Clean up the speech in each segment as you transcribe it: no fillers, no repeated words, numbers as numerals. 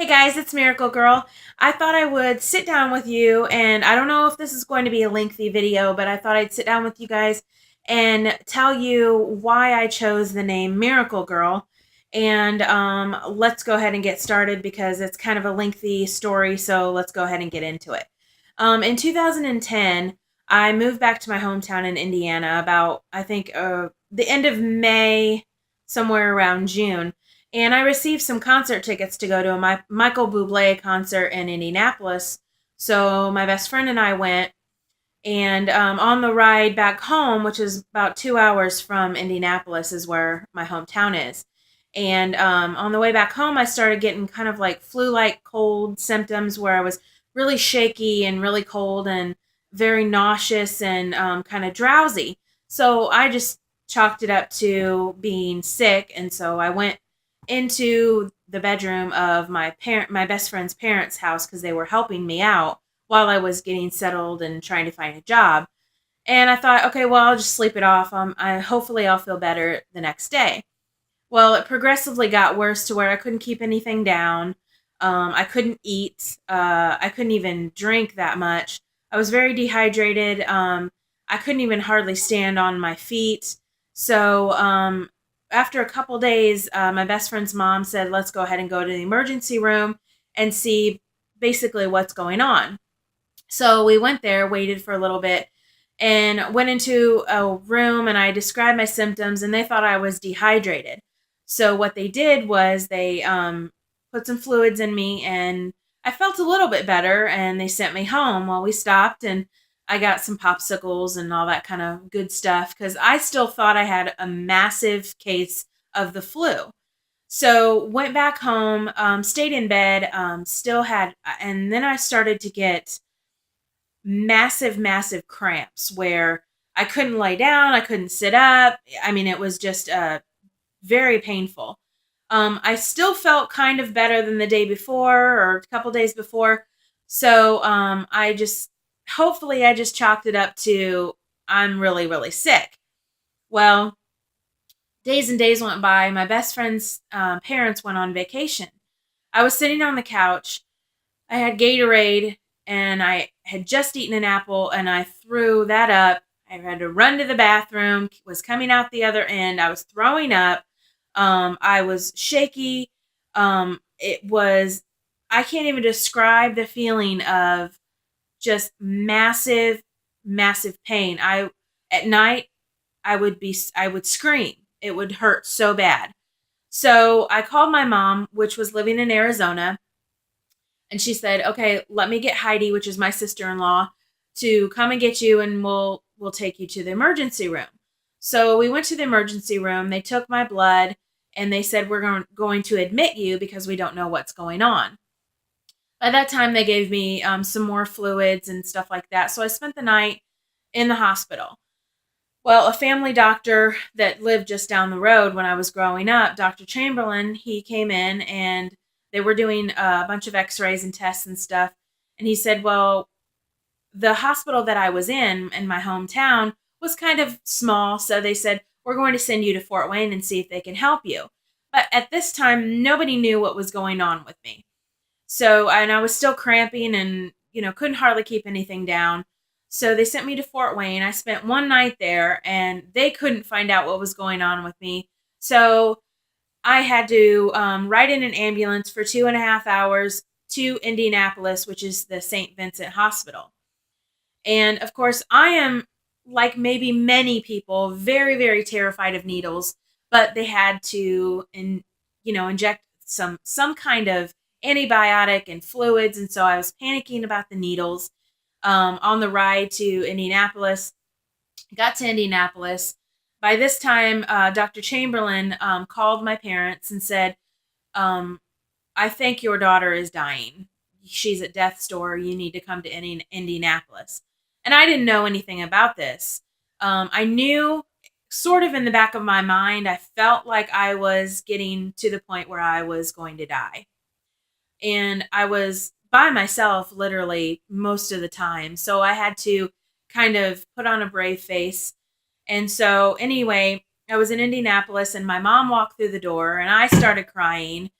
Hey guys, it's Miracle Girl. I thought I would sit down with you, and I don't know if this is going to be a lengthy video, but I thought I'd sit down with you guys and tell you why I chose the name Miracle Girl. And let's go ahead and get started because it's kind of a lengthy story, so let's go ahead and get into it. In 2010, I moved back to my hometown in Indiana about, I think, the end of May, somewhere around June. And I received some concert tickets to go to a Michael Bublé concert in Indianapolis. So my best friend and I went. And on the ride back home, which is about 2 hours from Indianapolis, is where my hometown is. And on the way back home, I started getting kind of like flu like cold symptoms where I was really shaky and really cold and very nauseous and kind of drowsy. So I just chalked it up to being sick. And so I went into the bedroom of my best friend's parents' house because they were helping me out while I was getting settled and trying to find a job. And I thought, okay, well, I'll just sleep it off. Hopefully I'll feel better the next day. Well, it progressively got worse to where I couldn't keep anything down. I couldn't eat. I couldn't even drink that much. I was very dehydrated. I couldn't even hardly stand on my feet. So after a couple days, my best friend's mom said, let's go ahead and go to the emergency room and see basically what's going on. So we went there, waited for a little bit, and went into a room, and I described my symptoms, and they thought I was dehydrated. So what they did was they put some fluids in me, and I felt a little bit better, and they sent me home. Well, we stopped, and I got some popsicles and all that kind of good stuff because I still thought I had a massive case of the flu. So went back home, stayed in bed, still had, and then I started to get massive cramps where I couldn't lay down, I couldn't sit up. I mean, it was just very painful. I still felt kind of better than the day before or a couple days before. So hopefully, I just chalked it up to I'm really sick. Well, days and days went by. My best friend's parents went on vacation. I was sitting on the couch. I had Gatorade and I had just eaten an apple and I threw that up. I had to run to the bathroom, was coming out the other end. I was throwing up. I was shaky. I can't even describe the feeling of just massive pain. At night, I would scream. It would hurt so bad. So I called my mom, which was living in Arizona, and she said, "Okay, let me get Heidi, which is my sister-in-law, to come and get you, and we'll take you to the emergency room." So we went to the emergency room. They took my blood, and they said, "We're going to admit you because we don't know what's going on." By that time, they gave me some more fluids and stuff like that. So I spent the night in the hospital. Well, a family doctor that lived just down the road when I was growing up, Dr. Chamberlain, he came in and they were doing a bunch of x-rays and tests and stuff. And he said, well, the hospital that I was in my hometown was kind of small. So they said, we're going to send you to Fort Wayne and see if they can help you. But at this time, nobody knew what was going on with me. So, and I was still cramping and, couldn't hardly keep anything down. So they sent me to Fort Wayne. I spent one night there and they couldn't find out what was going on with me. So I had to ride in an ambulance for 2.5 hours to Indianapolis, which is the St. Vincent Hospital. And of course, I am, like maybe many people, very terrified of needles, but they had to, inject some kind of antibiotic and fluids. And so I was panicking about the needles. On the ride to Indianapolis, got to Indianapolis. By this time, Dr. Chamberlain called my parents and said, I think your daughter is dying. She's at death's door. You need to come to Indianapolis. And I didn't know anything about this. I knew sort of in the back of my mind, I felt like I was getting to the point where I was going to die. And I was by myself literally most of the time. So I had to kind of put on a brave face. And so anyway, I was in Indianapolis and my mom walked through the door and I started crying.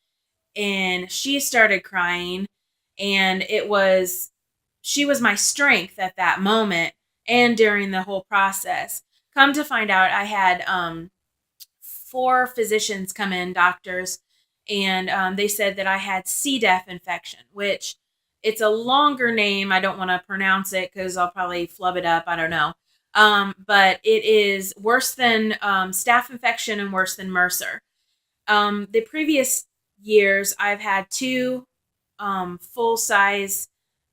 and she started crying, and she was my strength at that moment and during the whole process. Come to find out, I had 4 physicians come in, doctors, and they said that I had C. diff infection, which it's a longer name. I don't want to pronounce it because I'll probably flub it up. I don't know. But it is worse than staph infection and worse than MRSA. The previous years, I've had 2 full size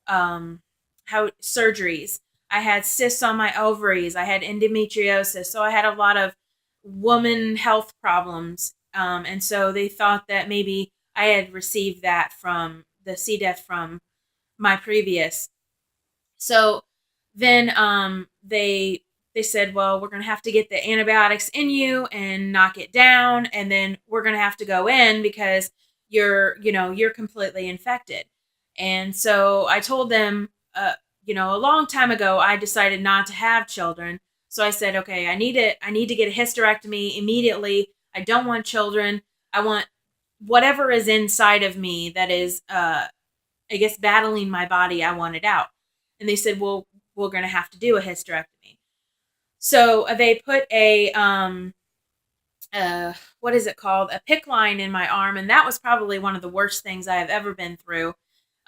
surgeries. I had cysts on my ovaries. I had endometriosis. So I had a lot of woman health problems. And so they thought that maybe I had received that from the C. diff from my previous. So then they said, well, we're going to have to get the antibiotics in you and knock it down, and then we're going to have to go in because you're completely infected. And so I told them, a long time ago, I decided not to have children. So I said, okay, I need to get a hysterectomy immediately. I don't want children. I want whatever is inside of me that is, I guess, battling my body. I want it out. And they said, well, we're going to have to do a hysterectomy. So they put a, what is it called? A PICC line in my arm. And that was probably one of the worst things I have ever been through.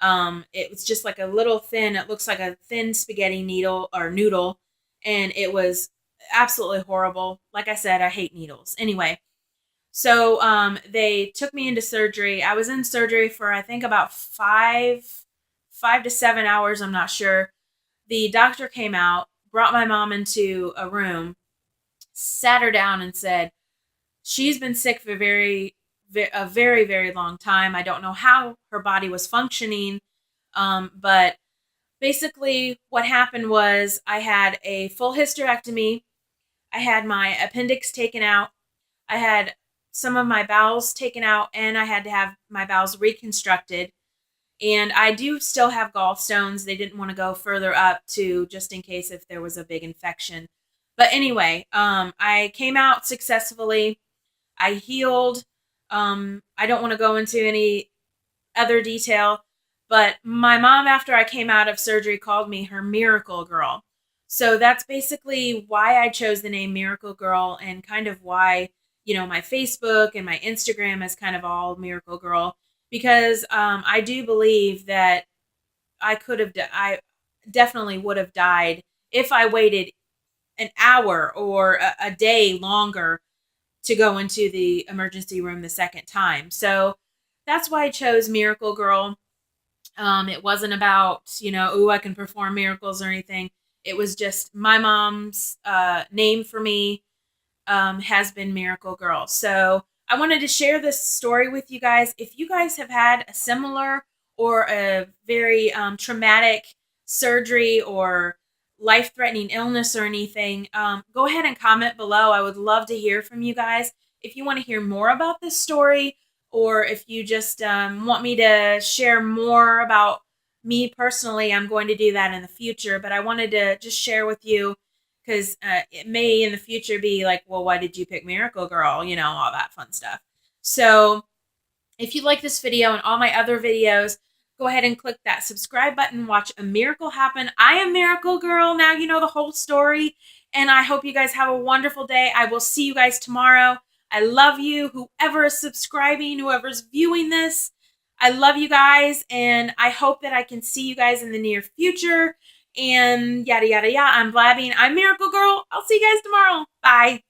It was just like a little thin, it looks like a thin spaghetti needle or noodle. And it was absolutely horrible. Like I said, I hate needles. Anyway, so they took me into surgery. I was in surgery for, I think, about 5 to 7 hours. I'm not sure. The doctor came out, brought my mom into a room, sat her down and said, she's been sick for a very, very long time. I don't know how her body was functioning. But basically what happened was I had a full hysterectomy. I had my appendix taken out. I had some of my bowels taken out, and I had to have my bowels reconstructed. And I do still have gallstones. They didn't want to go further up to just in case if there was a big infection. But anyway, I came out successfully. I healed. I don't want to go into any other detail, but my mom, after I came out of surgery, called me her miracle girl. So that's basically why I chose the name Miracle Girl, and kind of why, my Facebook and my Instagram is kind of all Miracle Girl, because I do believe that I definitely would have died if I waited an hour or a day longer to go into the emergency room the second time. So that's why I chose Miracle Girl. It wasn't about, I can perform miracles or anything. It was just my mom's name for me has been Miracle Girl. So I wanted to share this story with you guys. If you guys have had a similar or a very traumatic surgery or life-threatening illness or anything, go ahead and comment below. I would love to hear from you guys. If you want to hear more about this story, or if you just want me to share more about me personally, I'm going to do that in the future. But I wanted to just share with you because it may in the future be like, well, why did you pick Miracle Girl? All that fun stuff. So if you like this video and all my other videos, go ahead and click that subscribe button. Watch a miracle happen. I am Miracle Girl. Now you know the whole story. And I hope you guys have a wonderful day. I will see you guys tomorrow. I love you. Whoever is subscribing, whoever's viewing this, I love you guys. And I hope that I can see you guys in the near future. And yada, yada, yada. I'm blabbing. I'm Miracle Girl. I'll see you guys tomorrow. Bye.